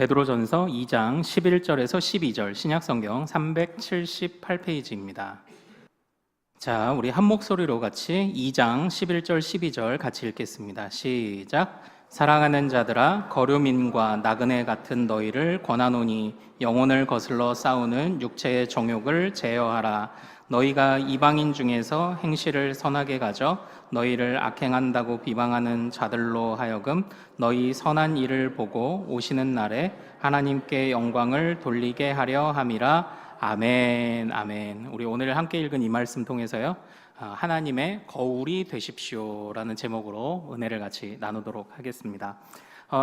베드로전서 2장 11절에서 12절 신약성경 378페이지입니다. 자, 우리 한 목소리로 같이 2장 11절 12절 같이 읽겠습니다. 시작. 사랑하는 자들아, 거류민과 나그네 같은 너희를 권하노니 영혼을 거슬러 싸우는 육체의 정욕을 제어하라. 너희가 이방인 중에서 행실을 선하게 가져 너희를 악행한다고 비방하는 자들로 하여금 너희 선한 일을 보고 오시는 날에 하나님께 영광을 돌리게 하려 함이라. 아멘, 아멘. 우리 오늘 함께 읽은 이 말씀 통해서요, 하나님의 거울이 되십시오라는 제목으로 은혜를 같이 나누도록 하겠습니다.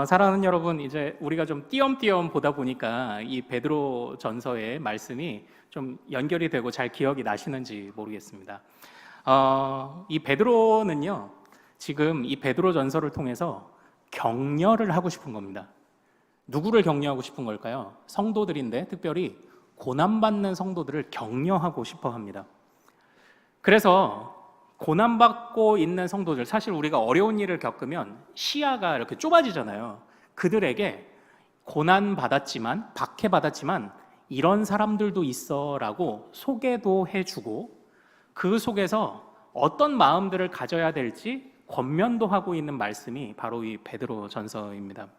사랑하는 여러분, 이제 우리가 좀 띄엄띄엄 보다 보니까 이 베드로 전서의 말씀이 좀 연결이 되고 잘 기억이 나시는지 모르겠습니다. 이 베드로는요, 지금 이 베드로 전서를 통해서 격려를 하고 싶은 겁니다. 누구를 격려하고 싶은 걸까요? 성도들인데 특별히 고난받는 성도들을 격려하고 싶어 합니다. 그래서 고난받고 있는 성도들, 사실 우리가 어려운 일을 겪으면 시야가 이렇게 좁아지잖아요. 그들에게 고난받았지만, 박해받았지만 이런 사람들도 있어 라고 소개도 해주고, 그 속에서 어떤 마음들을 가져야 될지 권면도 하고 있는 말씀이 바로 이 베드로 전서입니다.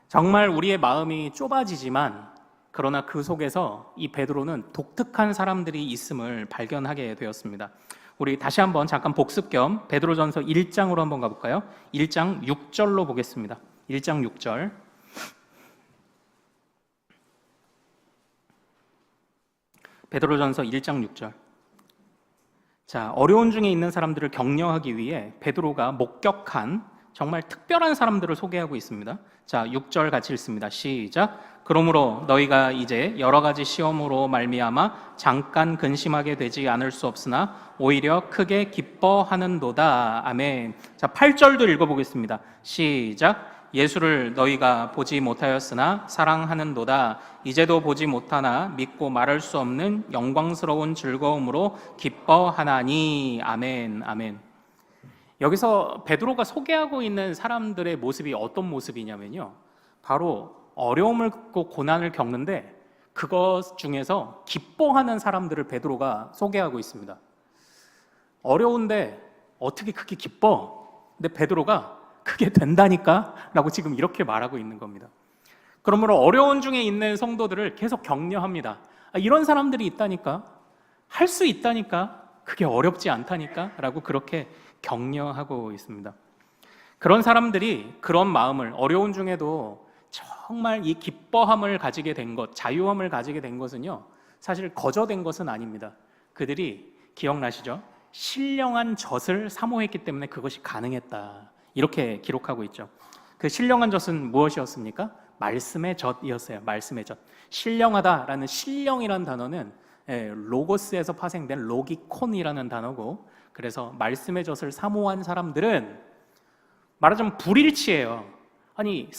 정말 우리의 마음이 좁아지지만, 그러나 그 속에서 이 베드로는 독특한 사람들이 있음을 발견하게 되었습니다. 우리 다시 한번 잠깐 복습 겸 베드로전서 1장으로 한번 가볼까요? 1장 6절로 보겠습니다. 1장 6절. 베드로전서 1장 6절. 자, 어려운 중에 있는 사람들을 격려하기 위해 베드로가 목격한 정말 특별한 사람들을 소개하고 있습니다. 자, 6절 같이 읽습니다. 시작. 그러므로 너희가 이제 여러 가지 시험으로 말미암아 잠깐 근심하게 되지 않을 수 없으나 오히려 크게 기뻐하는도다. 아멘. 자, 8절도 읽어보겠습니다. 시작. 예수를 너희가 보지 못하였으나 사랑하는도다. 이제도 보지 못하나 믿고 말할 수 없는 영광스러운 즐거움으로 기뻐하나니. 아멘. 아멘. 여기서 베드로가 소개하고 있는 사람들의 모습이 어떤 모습이냐면요, 바로 어려움을 겪고 고난을 겪는데 그것 중에서 기뻐하는 사람들을 베드로가 소개하고 있습니다. 어려운데 어떻게 그게 기뻐? 근데 베드로가 그게 된다니까? 라고 지금 이렇게 말하고 있는 겁니다. 그러므로 어려운 중에 있는 성도들을 계속 격려합니다. 이런 사람들이 있다니까? 할 수 있다니까? 그게 어렵지 않다니까? 라고 그렇게 격려하고 있습니다. 그런 사람들이 그런 마음을, 어려운 중에도 정말 이 기뻐함을 가지게 된 것, 자유함을 가지게 된 것은요, 사실 거저된 것은 아닙니다. 그들이, 기억나시죠? 신령한 젖을 사모했기 때문에 그것이 가능했다, 이렇게 기록하고 있죠. 그 신령한 젖은 무엇이었습니까? 말씀의 젖이었어요. 말씀의 젖. 신령하다라는 신령이라는 단어는 로고스에서 파생된 로기콘이라는 단어고, 그래서 말씀의 젖을 사모한 사람들은 말하자면 불일치예요. 아니,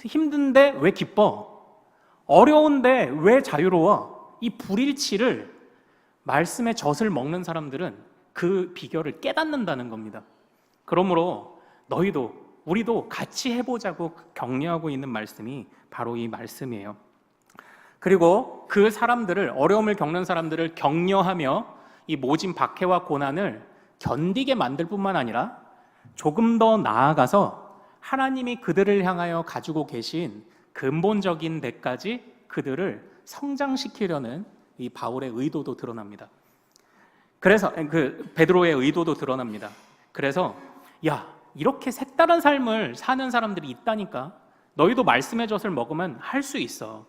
힘든데 왜 기뻐? 어려운데 왜 자유로워? 이 불일치를, 말씀의 젖을 먹는 사람들은 그 비결을 깨닫는다는 겁니다. 그러므로 너희도, 우리도 같이 해보자고 격려하고 있는 말씀이 바로 이 말씀이에요. 그리고 그 사람들을, 어려움을 겪는 사람들을 격려하며 이 모진 박해와 고난을 견디게 만들 뿐만 아니라 조금 더 나아가서 하나님이 그들을 향하여 가지고 계신 근본적인 데까지 그들을 성장시키려는 이 바울의 의도도 드러납니다. 그래서 그 베드로의 의도도 드러납니다. 그래서 야, 이렇게 색다른 삶을 사는 사람들이 있다니까? 너희도 말씀의 젖을 먹으면 할 수 있어.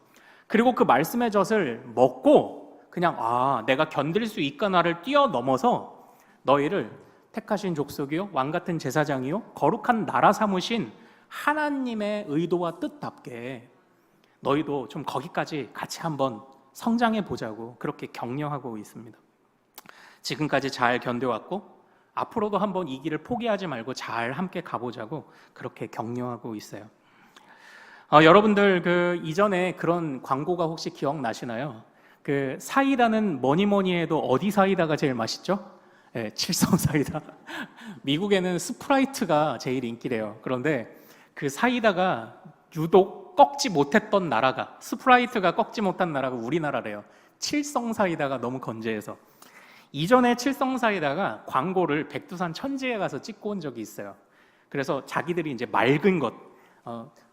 그리고 그 말씀의 젖을 먹고 그냥 내가 견딜 수 있거나를 뛰어넘어서 너희를 택하신 족속이요, 왕같은 제사장이요, 거룩한 나라 삼으신 하나님의 의도와 뜻답게 너희도 좀 거기까지 같이 한번 성장해 보자고 그렇게 격려하고 있습니다. 지금까지 잘 견뎌왔고 앞으로도 한번 이 길을 포기하지 말고 잘 함께 가보자고 그렇게 격려하고 있어요. 여러분들 그 이전에 그런 광고가 혹시 기억나시나요? 그 사이다는 뭐니 해도 어디 사이다가 제일 맛있죠? 칠성 사이다. 미국에는 스프라이트가 제일 인기래요. 그런데 그 사이다가 유독 아무도 꺾지 못했던 나라가, 스프라이트가 꺾지 못한 나라가 우리나라래요. 칠성사이다가 너무 건재해서. 이전에 칠성사이다가 광고를 백두산 천지에 가서 찍고 온 적이 있어요. 그래서 자기들이 이제 맑은 것,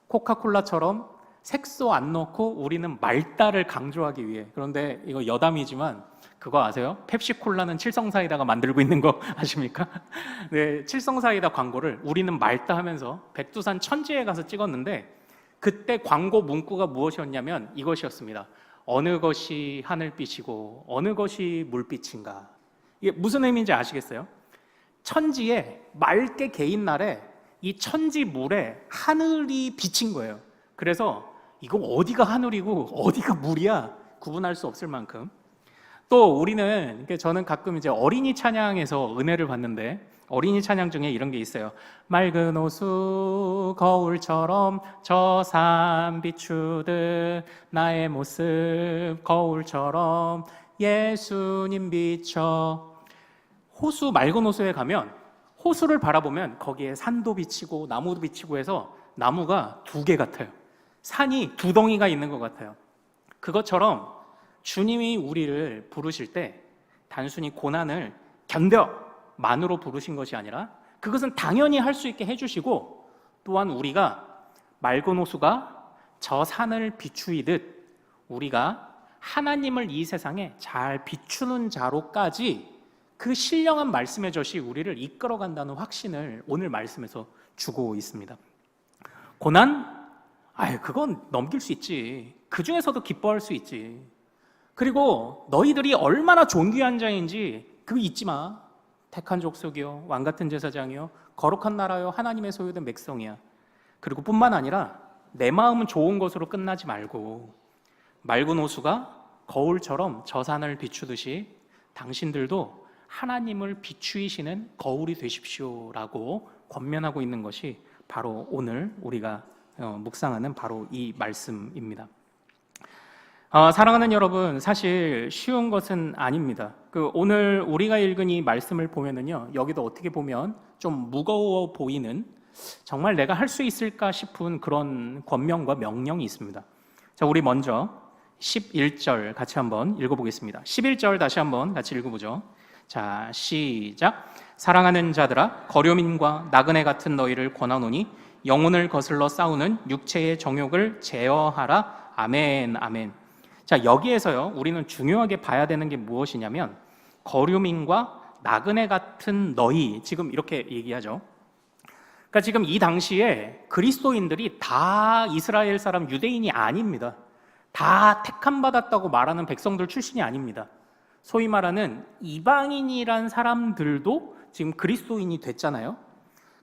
코카콜라처럼 색소 안 넣고 우리는 맑다를 강조하기 위해. 그런데 이거 여담이지만 그거 아세요? 펩시콜라는 칠성사이다가 만들고 있는 거 아십니까? 네, 칠성사이다 광고를 우리는 맑다 하면서 백두산 천지에 가서 찍었는데, 그때 광고 문구가 무엇이었냐면 이것이었습니다. 어느 것이 하늘빛이고 어느 것이 물빛인가. 이게 무슨 의미인지 아시겠어요? 천지에 맑게 개인 날에 이 천지 물에 하늘이 비친 거예요. 그래서 이거 어디가 하늘이고 어디가 물이야 구분할 수 없을 만큼. 또 우리는, 저는 가끔 이제 어린이 찬양에서 은혜를 받는데, 어린이 찬양 중에 이런 게 있어요. 맑은 호수 거울처럼 저 산 비추듯 나의 모습 거울처럼 예수님 비춰. 호수, 맑은 호수에 가면 호수를 바라보면 거기에 산도 비치고 나무도 비치고 해서 나무가 두 개 같아요. 산이 두 덩이가 있는 것 같아요. 그것처럼 주님이 우리를 부르실 때 단순히 고난을 견뎌만으로 부르신 것이 아니라 그것은 당연히 할 수 있게 해주시고, 또한 우리가 맑은 호수가 저 산을 비추이듯 우리가 하나님을 이 세상에 잘 비추는 자로까지 그 신령한 말씀의 젖이 우리를 이끌어간다는 확신을 오늘 말씀에서 주고 있습니다. 고난? 그건 넘길 수 있지. 그 중에서도 기뻐할 수 있지. 그리고 너희들이 얼마나 존귀한 자인지 그거 잊지 마. 택한 족속이요, 왕같은 제사장이요, 거룩한 나라요, 하나님의 소유된 백성이야. 그리고 뿐만 아니라 내 마음은 좋은 것으로 끝나지 말고 맑은 호수가 거울처럼 저 산을 비추듯이 당신들도 하나님을 비추이시는 거울이 되십시오라고 권면하고 있는 것이 바로 오늘 우리가 묵상하는 바로 이 말씀입니다. 사랑하는 여러분, 사실 쉬운 것은 아닙니다. 오늘 우리가 읽은 이 말씀을 보면은요, 여기도 어떻게 보면 좀 무거워 보이는, 정말 내가 할 수 있을까 싶은 그런 권명과 명령이 있습니다. 자, 우리 먼저 11절 같이 한번 읽어보겠습니다. 11절 다시 한번 같이 읽어보죠. 자, 시작. 사랑하는 자들아, 거류민과 나그네 같은 너희를 권하노니 영혼을 거슬러 싸우는 육체의 정욕을 제어하라. 아멘, 아멘. 자, 여기에서요, 우리는 중요하게 봐야 되는 게 무엇이냐면, 거류민과 나그네 같은 너희, 지금 이렇게 얘기하죠. 그러니까 지금 이 당시에 그리스도인들이 다 이스라엘 사람, 유대인이 아닙니다. 다 택함 받았다고 말하는 백성들 출신이 아닙니다. 소위 말하는 이방인이란 사람들도 지금 그리스도인이 됐잖아요.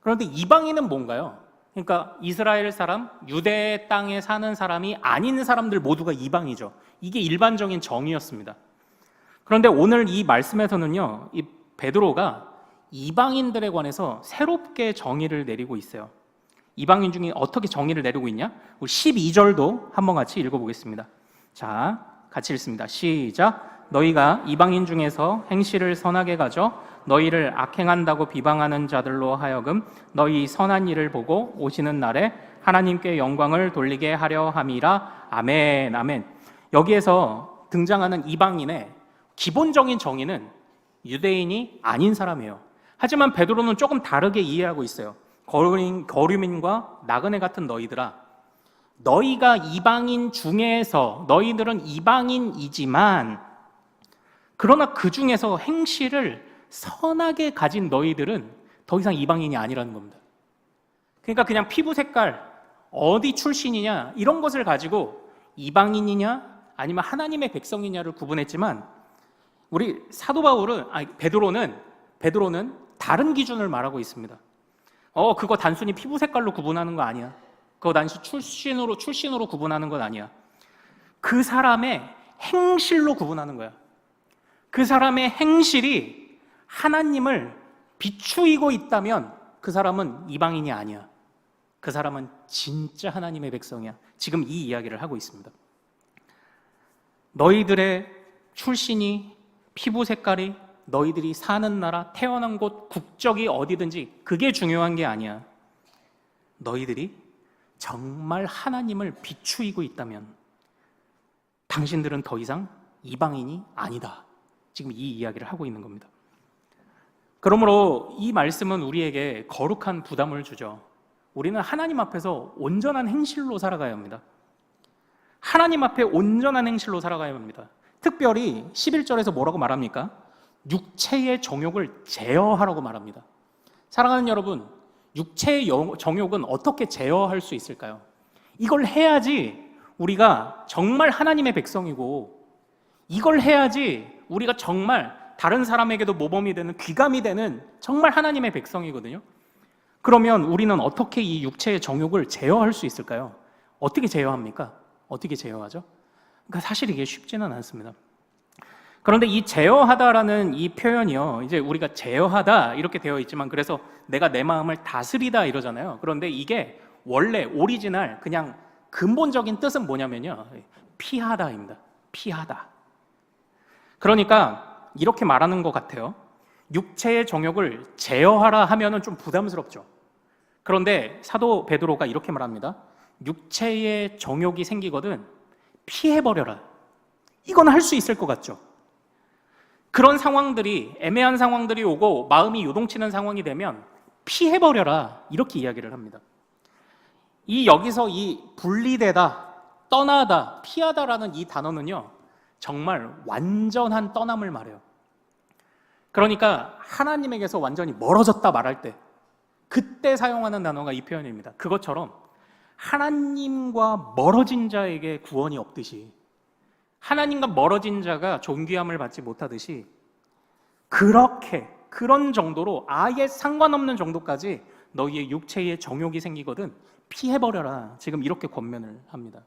그런데 이방인은 뭔가요? 그러니까 이스라엘 사람, 유대 땅에 사는 사람이 아닌 사람들 모두가 이방이죠. 이게 일반적인 정의였습니다. 그런데 오늘 이 말씀에서는요, 이 베드로가 이방인들에 관해서 새롭게 정의를 내리고 있어요. 이방인 중에 어떻게 정의를 내리고 있냐? 우리 12절도 한번 같이 읽어보겠습니다. 자, 같이 읽습니다. 시작. 너희가 이방인 중에서 행실을 선하게 가져 너희를 악행한다고 비방하는 자들로 하여금 너희 선한 일을 보고 오시는 날에 하나님께 영광을 돌리게 하려 함이라. 아멘, 아멘. 여기에서 등장하는 이방인의 기본적인 정의는 유대인이 아닌 사람이에요. 하지만 베드로는 조금 다르게 이해하고 있어요. 거류민과 나그네 같은 너희들아, 너희가 이방인 중에서 너희들은 이방인이지만 그러나 그 중에서 행실을 선하게 가진 너희들은 더 이상 이방인이 아니라는 겁니다. 그러니까 그냥 피부 색깔, 어디 출신이냐 이런 것을 가지고 이방인이냐 아니면 하나님의 백성이냐를 구분했지만, 우리 사도 바울은, 베드로는 다른 기준을 말하고 있습니다. 그거 단순히 피부 색깔로 구분하는 거 아니야. 그거 단순히 출신으로 구분하는 건 아니야. 그 사람의 행실로 구분하는 거야. 그 사람의 행실이 하나님을 비추이고 있다면 그 사람은 이방인이 아니야. 그 사람은 진짜 하나님의 백성이야. 지금 이 이야기를 하고 있습니다. 너희들의 출신이, 피부 색깔이, 너희들이 사는 나라, 태어난 곳, 국적이 어디든지 그게 중요한 게 아니야. 너희들이 정말 하나님을 비추이고 있다면 당신들은 더 이상 이방인이 아니다. 지금 이 이야기를 하고 있는 겁니다. 그러므로 이 말씀은 우리에게 거룩한 부담을 주죠. 우리는 하나님 앞에서 온전한 행실로 살아가야 합니다. 하나님 앞에 온전한 행실로 살아가야 합니다. 특별히 11절에서 뭐라고 말합니까? 육체의 정욕을 제어하라고 말합니다. 사랑하는 여러분, 육체의 정욕은 어떻게 제어할 수 있을까요? 이걸 해야지 우리가 정말 하나님의 백성이고, 이걸 해야지 우리가 정말 다른 사람에게도 모범이 되는, 귀감이 되는 정말 하나님의 백성이거든요. 그러면 우리는 어떻게 이 육체의 정욕을 제어할 수 있을까요? 어떻게 제어합니까? 어떻게 제어하죠? 그러니까 사실 이게 쉽지는 않습니다. 그런데 이 제어하다라는 이 표현이요, 이제 우리가 제어하다 이렇게 되어 있지만, 그래서 내가 내 마음을 다스리다 이러잖아요. 그런데 이게 원래 오리지널 그냥 근본적인 뜻은 뭐냐면요, 피하다입니다. 피하다. 그러니까 이렇게 말하는 것 같아요. 육체의 정욕을 제어하라 하면은 좀 부담스럽죠. 그런데 사도 베드로가 이렇게 말합니다. 육체의 정욕이 생기거든 피해버려라. 이건 할 수 있을 것 같죠. 그런 상황들이, 애매한 상황들이 오고 마음이 요동치는 상황이 되면 피해버려라, 이렇게 이야기를 합니다. 여기서 이 분리되다, 떠나다, 피하다라는 이 단어는요, 정말 완전한 떠남을 말해요. 그러니까 하나님에게서 완전히 멀어졌다 말할 때, 그때 사용하는 단어가 이 표현입니다. 그것처럼 하나님과 멀어진 자에게 구원이 없듯이, 하나님과 멀어진 자가 존귀함을 받지 못하듯이, 그런 정도로 아예 상관없는 정도까지 너희의 육체의 정욕이 생기거든 피해버려라. 지금 이렇게 권면을 합니다.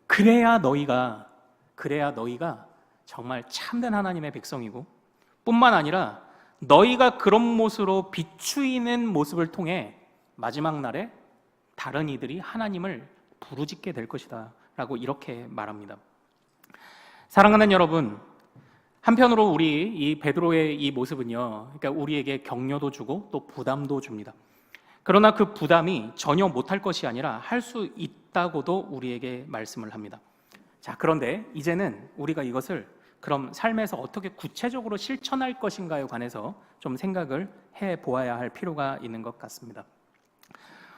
그래야 너희가 정말 참된 하나님의 백성이고, 뿐만 아니라 너희가 그런 모습으로 비추이는 모습을 통해 마지막 날에 다른 이들이 하나님을 부르짖게 될 것이다 라고 이렇게 말합니다. 사랑하는 여러분, 한편으로 우리 이 베드로의 이 모습은요, 그러니까 우리에게 격려도 주고 또 부담도 줍니다. 그러나 그 부담이 전혀 못할 것이 아니라 할 수 있다고도 우리에게 말씀을 합니다. 자, 그런데 이제는 우리가 이것을 그럼 삶에서 어떻게 구체적으로 실천할 것인가에 관해서 좀 생각을 해보아야 할 필요가 있는 것 같습니다.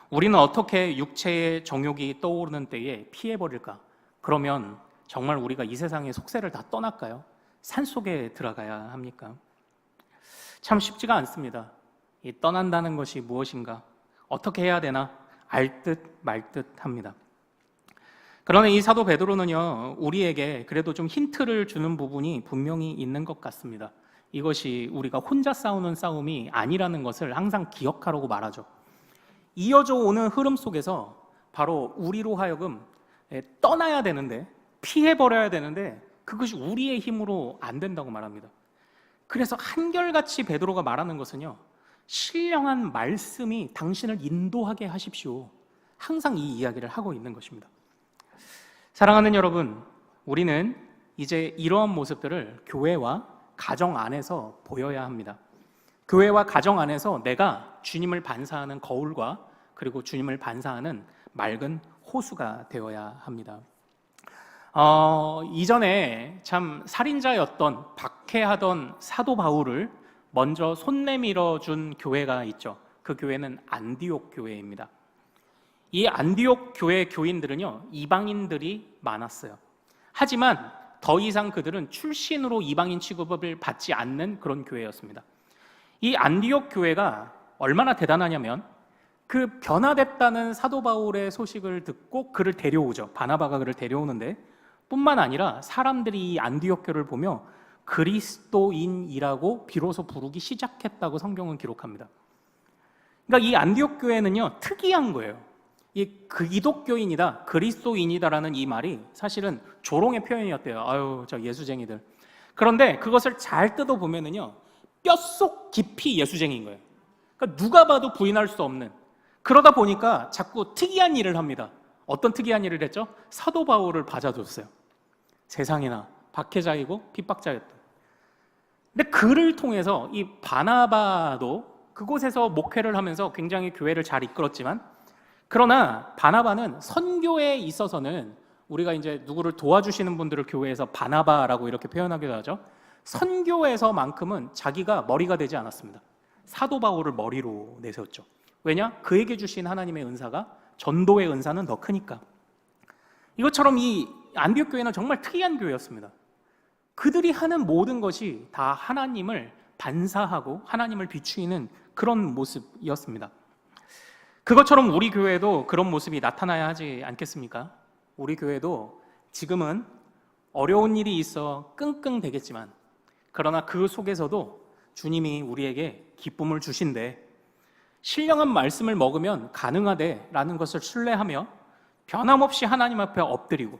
우리는 어떻게 육체의 정욕이 떠오르는 때에 피해버릴까? 그러면 정말 우리가 이 세상의 속세를 다 떠날까요? 산속에 들어가야 합니까? 참 쉽지가 않습니다. 이 떠난다는 것이 무엇인가? 어떻게 해야 되나? 알 듯 말 듯 합니다. 그러나 이 사도 베드로는요, 우리에게 그래도 좀 힌트를 주는 부분이 분명히 있는 것 같습니다. 이것이 우리가 혼자 싸우는 싸움이 아니라는 것을 항상 기억하라고 말하죠. 이어져 오는 흐름 속에서 바로 우리로 하여금 떠나야 되는데, 피해버려야 되는데 그것이 우리의 힘으로 안 된다고 말합니다. 그래서 한결같이 베드로가 말하는 것은요, 신령한 말씀이 당신을 인도하게 하십시오. 항상 이 이야기를 하고 있는 것입니다. 사랑하는 여러분, 우리는 이제 이러한 모습들을 교회와 가정 안에서 보여야 합니다. 교회와 가정 안에서 내가 주님을 반사하는 거울과 그리고 주님을 반사하는 맑은 호수가 되어야 합니다. 이전에 참 살인자였던, 박해하던 사도 바울을 먼저 손 내밀어 준 교회가 있죠. 그 교회는 안디옥 교회입니다. 이 안디옥 교회 교인들은요, 이방인들이 많았어요. 하지만 더 이상 그들은 출신으로 이방인 취급을 받지 않는 그런 교회였습니다. 이 안디옥 교회가 얼마나 대단하냐면, 그 변화됐다는 사도 바울의 소식을 듣고 그를 데려오죠. 바나바가 그를 데려오는데, 뿐만 아니라 사람들이 이 안디옥 교회를 보며 그리스도인이라고 비로소 부르기 시작했다고 성경은 기록합니다. 그러니까 이 안디옥 교회는요, 특이한 거예요. 이 기독교인이다, 그리스도인이다라는 이 말이 사실은 조롱의 표현이었대요. 아유, 저 예수쟁이들. 그런데 그것을 잘 뜯어보면은요, 뼛속 깊이 예수쟁이인 거예요. 그러니까 누가 봐도 부인할 수 없는. 그러다 보니까 자꾸 특이한 일을 합니다. 어떤 특이한 일을 했죠? 사도 바울을 받아줬어요. 세상에나 박해자이고 핍박자였던. 근데 그를 통해서 이 바나바도 그곳에서 목회를 하면서 굉장히 교회를 잘 이끌었지만, 그러나 바나바는 선교에 있어서는 우리가 이제 누구를 도와주시는 분들을 교회에서 바나바라고 이렇게 표현하기도 하죠. 선교에서만큼은 자기가 머리가 되지 않았습니다. 사도 바울을 머리로 내세웠죠. 왜냐? 그에게 주신 하나님의 은사가 전도의 은사는 더 크니까. 이것처럼 이 안디옥 교회는 정말 특이한 교회였습니다. 그들이 하는 모든 것이 다 하나님을 반사하고 하나님을 비추이는 그런 모습이었습니다. 그것처럼 우리 교회도 그런 모습이 나타나야 하지 않겠습니까? 우리 교회도 지금은 어려운 일이 있어 끙끙대겠지만, 그러나 그 속에서도 주님이 우리에게 기쁨을 주신대, 신령한 말씀을 먹으면 가능하대라는 것을 신뢰하며 변함없이 하나님 앞에 엎드리고,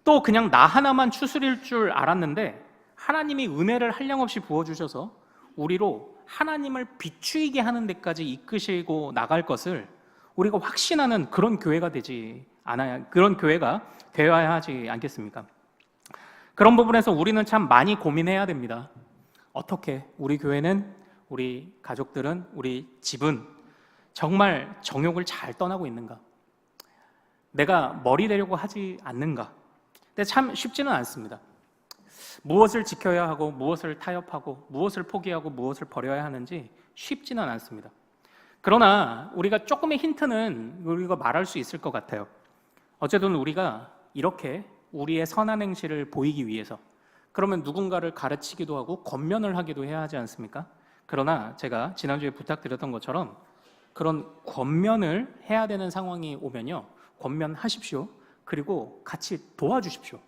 또 그냥 나 하나만 추스릴 줄 알았는데 하나님이 은혜를 한량없이 부어주셔서 우리로 하나님을 비추이게 하는 데까지 이끄시고 나갈 것을 우리가 확신하는 그런 교회가 그런 교회가 되어야 하지 않겠습니까? 그런 부분에서 우리는 참 많이 고민해야 됩니다. 어떻게 우리 교회는, 우리 가족들은, 우리 집은 정말 정욕을 잘 떠나고 있는가? 내가 머리 되려고 하지 않는가? 근데 참 쉽지는 않습니다. 무엇을 지켜야 하고 무엇을 타협하고 무엇을 포기하고 무엇을 버려야 하는지 쉽지는 않습니다. 그러나 우리가 조금의 힌트는 우리가 말할 수 있을 것 같아요. 어쨌든 우리가 이렇게 우리의 선한 행실을 보이기 위해서, 그러면 누군가를 가르치기도 하고 권면을 하기도 해야 하지 않습니까? 그러나 제가 지난주에 부탁드렸던 것처럼 그런 권면을 해야 되는 상황이 오면요, 권면하십시오. 그리고 같이 도와주십시오.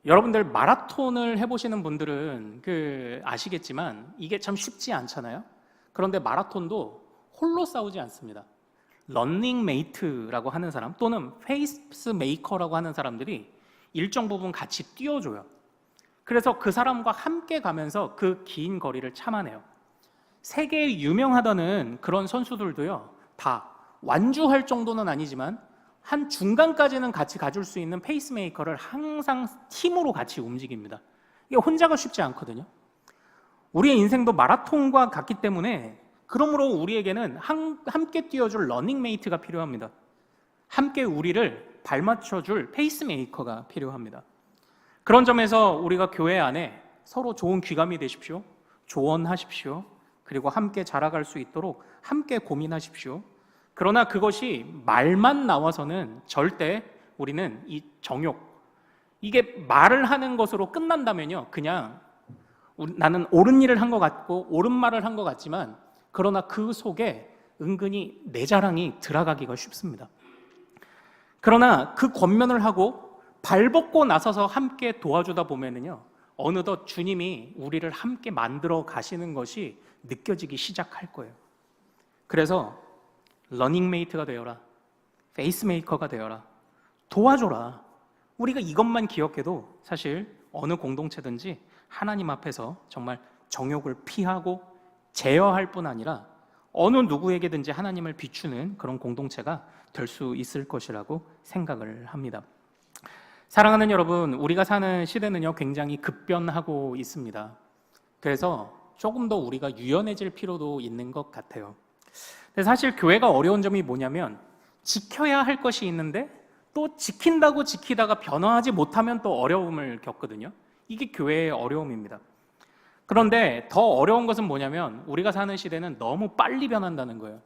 여러분들 마라톤을 해보시는 분들은 아시겠지만 이게 참 쉽지 않잖아요. 그런데 마라톤도 홀로 싸우지 않습니다. 러닝 메이트라고 하는 사람 또는 페이스 메이커라고 하는 사람들이 일정 부분 같이 뛰어줘요. 그래서 그 사람과 함께 가면서 그 긴 거리를 참아내요. 세계에 유명하다는 그런 선수들도요, 다 완주할 정도는 아니지만 한 중간까지는 같이 가줄 수 있는 페이스메이커를 항상 팀으로 같이 움직입니다. 이게 혼자가 쉽지 않거든요. 우리의 인생도 마라톤과 같기 때문에, 그러므로 우리에게는 함께 뛰어줄 러닝메이트가 필요합니다. 함께 우리를 발맞춰줄 페이스메이커가 필요합니다. 그런 점에서 우리가 교회 안에 서로 좋은 귀감이 되십시오. 조언하십시오. 그리고 함께 자라갈 수 있도록 함께 고민하십시오. 그러나 그것이 말만 나와서는 절대 우리는 이 정욕, 이게 말을 하는 것으로 끝난다면요, 그냥 나는 옳은 일을 한 것 같고 옳은 말을 한 것 같지만, 그러나 그 속에 은근히 내 자랑이 들어가기가 쉽습니다. 그러나 그 권면을 하고 발벗고 나서서 함께 도와주다 보면은요, 어느덧 주님이 우리를 함께 만들어 가시는 것이 느껴지기 시작할 거예요. 그래서 러닝메이트가 되어라, 페이스메이커가 되어라, 도와줘라. 우리가 이것만 기억해도 사실 어느 공동체든지 하나님 앞에서 정말 정욕을 피하고 제어할 뿐 아니라 어느 누구에게든지 하나님을 비추는 그런 공동체가 될 수 있을 것이라고 생각을 합니다. 사랑하는 여러분, 우리가 사는 시대는요, 굉장히 급변하고 있습니다. 그래서 조금 더 우리가 유연해질 필요도 있는 것 같아요. 근데 사실 교회가 어려운 점이 뭐냐면, 지켜야 할 것이 있는데 또 지킨다고 지키다가 변화하지 못하면 또 어려움을 겪거든요. 이게 교회의 어려움입니다. 그런데 더 어려운 것은 뭐냐면, 우리가 사는 시대는 너무 빨리 변한다는 거예요.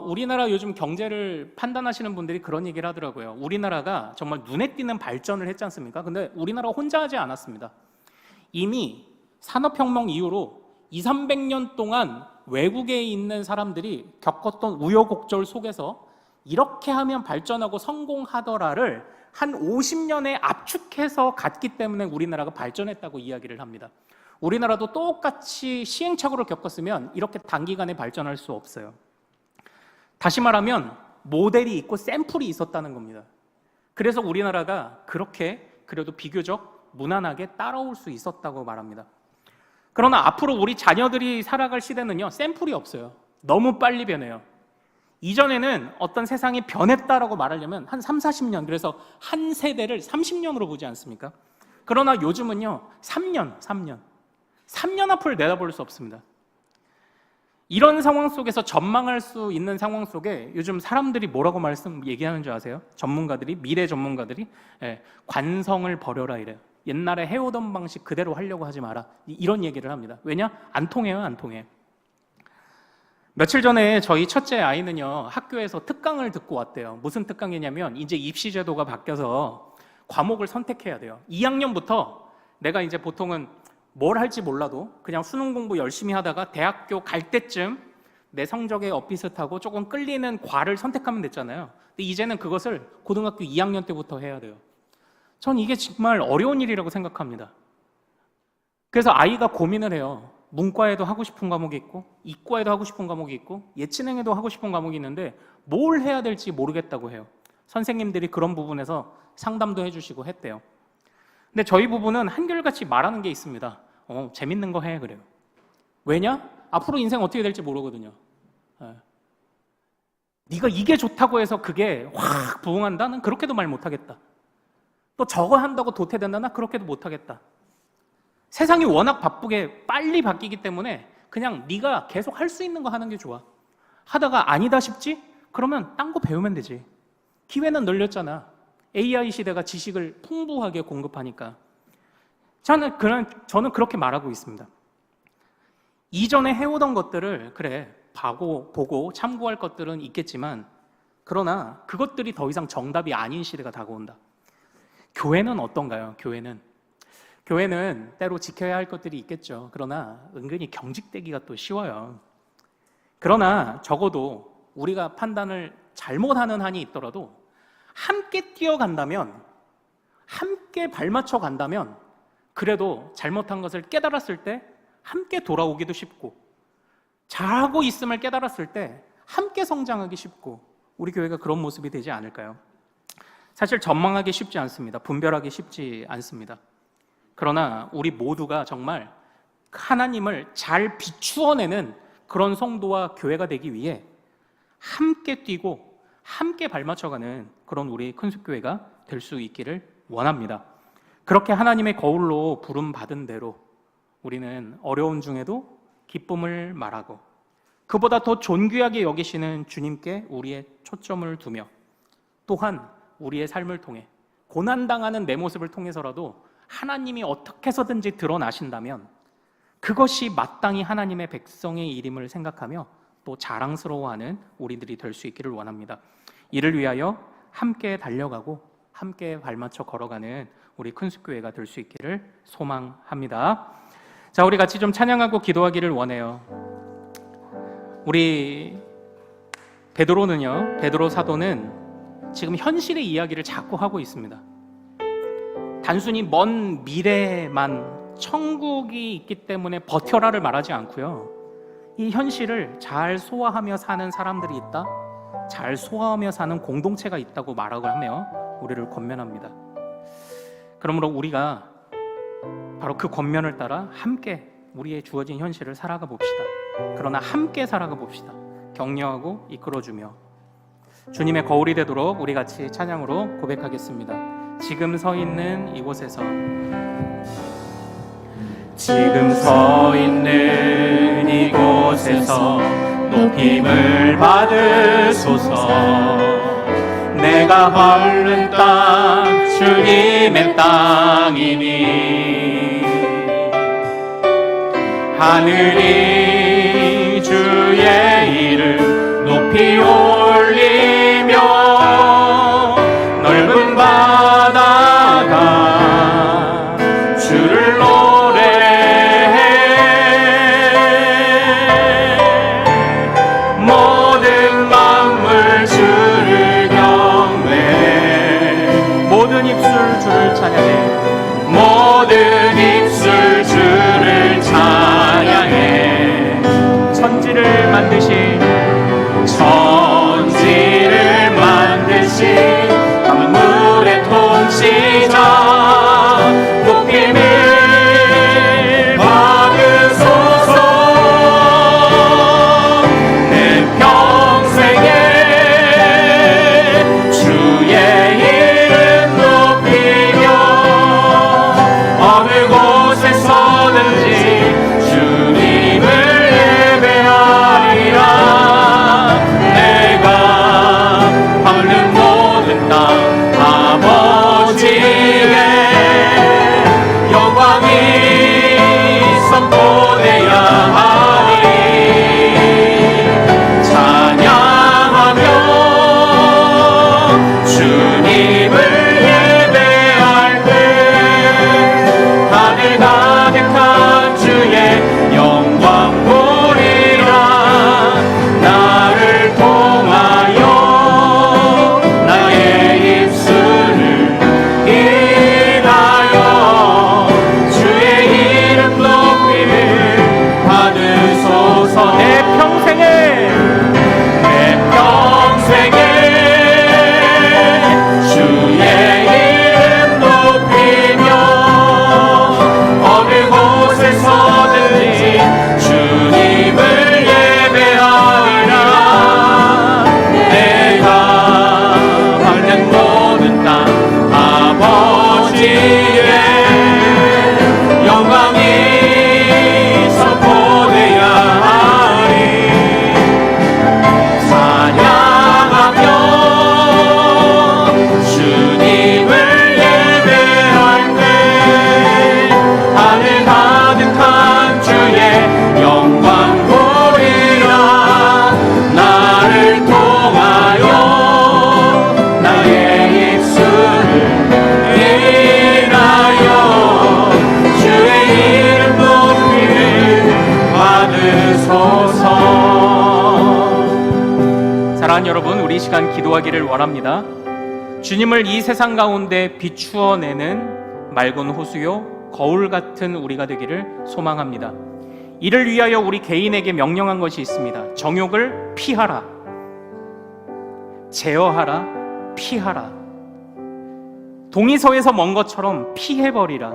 우리나라 요즘 경제를 판단하시는 분들이 그런 얘기를 하더라고요. 우리나라가 정말 눈에 띄는 발전을 했지 않습니까? 근데 우리나라가 혼자 하지 않았습니다. 이미 산업혁명 이후로 200~300년 동안 외국에 있는 사람들이 겪었던 우여곡절 속에서 이렇게 하면 발전하고 성공하더라를 한 50년에 압축해서 갔기 때문에 우리나라가 발전했다고 이야기를 합니다. 우리나라도 똑같이 시행착오를 겪었으면 이렇게 단기간에 발전할 수 없어요. 다시 말하면 모델이 있고 샘플이 있었다는 겁니다. 그래서 우리나라가 그렇게 그래도 비교적 무난하게 따라올 수 있었다고 말합니다. 그러나 앞으로 우리 자녀들이 살아갈 시대는요, 샘플이 없어요. 너무 빨리 변해요. 이전에는 어떤 세상이 변했다라고 말하려면 한 30~40년, 그래서 한 세대를 30년으로 보지 않습니까? 그러나 요즘은요, 3년 앞을 내다볼 수 없습니다. 이런 상황 속에서 전망할 수 있는 상황 속에 요즘 사람들이 뭐라고 얘기하는 줄 아세요? 전문가들이, 미래 전문가들이 관성을 버려라 이래요. 옛날에 해오던 방식 그대로 하려고 하지 마라, 이런 얘기를 합니다. 왜냐? 안 통해요, 안 통해. 며칠 전에 저희 첫째 아이는요, 학교에서 특강을 듣고 왔대요. 무슨 특강이냐면 이제 입시 제도가 바뀌어서 과목을 선택해야 돼요. 2학년부터 내가 이제 보통은 뭘 할지 몰라도 그냥 수능 공부 열심히 하다가 대학교 갈 때쯤 내 성적에 엇비슷하고 조금 끌리는 과를 선택하면 됐잖아요. 근데 이제는 그것을 고등학교 2학년 때부터 해야 돼요. 전 이게 정말 어려운 일이라고 생각합니다. 그래서 아이가 고민을 해요. 문과에도 하고 싶은 과목이 있고, 이과에도 하고 싶은 과목이 있고, 예체능에도 하고 싶은 과목이 있는데 뭘 해야 될지 모르겠다고 해요. 선생님들이 그런 부분에서 상담도 해주시고 했대요. 근데 저희 부부는 한결같이 말하는 게 있습니다. 재밌는 거 해, 그래요. 왜냐? 앞으로 인생 어떻게 될지 모르거든요. 네가 이게 좋다고 해서 그게 확 부응한다? 는 그렇게도 말 못하겠다. 또 저거 한다고 도태된다? 나 그렇게도 못하겠다. 세상이 워낙 바쁘게 빨리 바뀌기 때문에 그냥 네가 계속 할 수 있는 거 하는 게 좋아. 하다가 아니다 싶지? 그러면 딴 거 배우면 되지. 기회는 널렸잖아. AI 시대가 지식을 풍부하게 공급하니까. 저는 그렇게 말하고 있습니다. 이전에 해오던 것들을 그래 보고 참고할 것들은 있겠지만, 그러나 그것들이 더 이상 정답이 아닌 시대가 다가온다. 교회는 어떤가요? 교회는 때로 지켜야 할 것들이 있겠죠. 그러나 은근히 경직되기가 또 쉬워요. 그러나 적어도 우리가 판단을 잘못하는 한이 있더라도 함께 뛰어간다면, 함께 발맞춰 간다면, 그래도 잘못한 것을 깨달았을 때 함께 돌아오기도 쉽고, 잘하고 있음을 깨달았을 때 함께 성장하기 쉽고, 우리 교회가 그런 모습이 되지 않을까요? 사실 전망하기 쉽지 않습니다. 분별하기 쉽지 않습니다. 그러나 우리 모두가 정말 하나님을 잘 비추어내는 그런 성도와 교회가 되기 위해 함께 뛰고 함께 발맞춰가는 그런 우리 큰숲교회가 될 수 있기를 원합니다. 그렇게 하나님의 거울로 부름받은 대로 우리는 어려운 중에도 기쁨을 말하고, 그보다 더 존귀하게 여기시는 주님께 우리의 초점을 두며, 또한 우리의 삶을 통해 고난당하는 내 모습을 통해서라도 하나님이 어떻게 해서든지 드러나신다면 그것이 마땅히 하나님의 백성의 일임을 생각하며 또 자랑스러워하는 우리들이 될 수 있기를 원합니다. 이를 위하여 함께 달려가고 함께 발맞춰 걸어가는 우리 큰숲교회가 될 수 있기를 소망합니다. 자, 우리 같이 좀 찬양하고 기도하기를 원해요. 우리 베드로 사도는 지금 현실의 이야기를 자꾸 하고 있습니다. 단순히 먼 미래만, 천국이 있기 때문에 버텨라를 말하지 않고요, 이 현실을 잘 소화하며 사는 사람들이 있다, 잘 소화하며 사는 공동체가 있다고 말하고 하며 우리를 권면합니다. 그러므로 우리가 바로 그 권면을 따라 함께 우리의 주어진 현실을 살아가 봅시다. 그러나 함께 살아가 봅시다. 격려하고 이끌어주며 주님의 거울이 되도록 우리 같이 찬양으로 고백하겠습니다. 지금 서 있는 이곳에서, 지금 서 있는 이곳에서 높임을 받으소서. 내가 헐른 땅 주님의 땅이니, 하늘이 주의 이름 높이 올리며 넓은 바다가 주를 노래해. 모든 만물 주를 경배해. 모든 입술 주를 찬양해. 모든 입술 주를 찬양해. 사랑하는 여러분, 우리 이 시간 기도하기를 원합니다. 주님을 이 세상 가운데 비추어내는 맑은 호수요 거울 같은 우리가 되기를 소망합니다. 이를 위하여 우리 개인에게 명령한 것이 있습니다. 정욕을 피하라, 제어하라, 피하라. 동의서에서 먼 것처럼 피해버리라.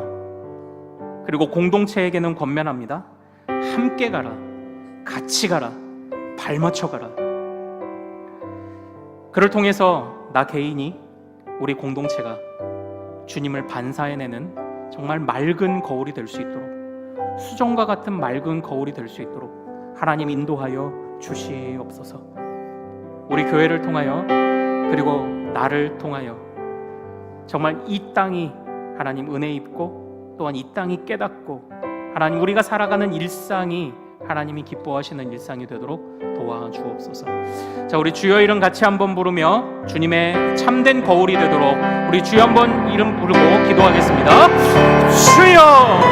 그리고 공동체에게는 권면합니다. 함께 가라, 같이 가라, 발맞춰 가라. 그를 통해서 나 개인이, 우리 공동체가 주님을 반사해내는 정말 맑은 거울이 될 수 있도록, 수정과 같은 맑은 거울이 될 수 있도록 하나님 인도하여 주시옵소서. 우리 교회를 통하여, 그리고 나를 통하여 정말 이 땅이 하나님 은혜 입고, 또한 이 땅이 깨닫고, 하나님 우리가 살아가는 일상이 하나님이 기뻐하시는 일상이 되도록 도와주옵소서. 자, 우리 주여 이름 같이 한번 부르며 주님의 참된 거울이 되도록 우리 주여 한번 이름 부르고 기도하겠습니다. 주여!